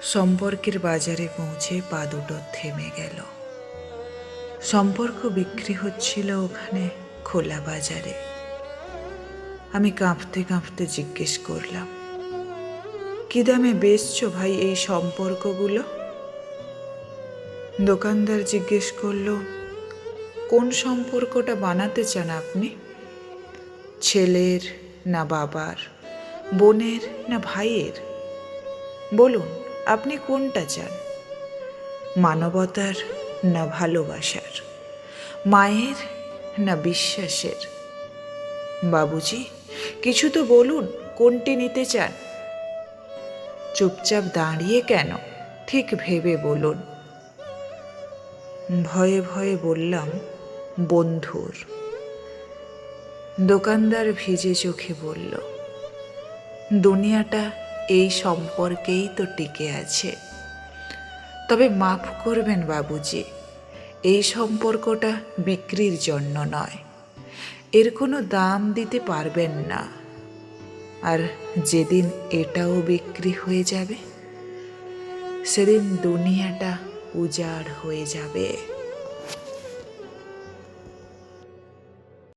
সম্পর্কের বাজারে পৌঁছে পা দুটো থেমে গেল। সম্পর্ক বিক্রি হচ্ছিল ওখানে খোলা বাজারে। আমি কাঁপতে কাঁপতে জিজ্ঞেস করলাম, কি দামে বেচছো ভাই এই সম্পর্কগুলো? দোকানদার জিজ্ঞেস করলো, কোন সম্পর্কটা বানাতে চান আপনি? ছেলের না বাবার, বোনের না ভাইয়ের? বলুন আপনি কোনটা চান? মানবতার না ভালোবাসার, মায়ের না বিশ্বাসের? বাবুজি কিছু তো বলুন, কোনটি নিতে চান? চুপচাপ দাঁড়িয়ে কেন, ঠিক ভেবে বলুন। ভয়ে ভয়ে বললাম, বন্ধুর। দোকানদার ভিজে চোখে বলল, দুনিয়াটা এই সম্পর্কেই তো টিকে আছে। তবে মাফ করবেন বাবুজি, এই সম্পর্কটা বিক্রির জন্য নয়। এর কোনো দাম দিতে পারবেন না। আর যেদিন এটাও বিক্রি হয়ে যাবে, সেদিন দুনিয়াটা উজাড় হয়ে যাবে।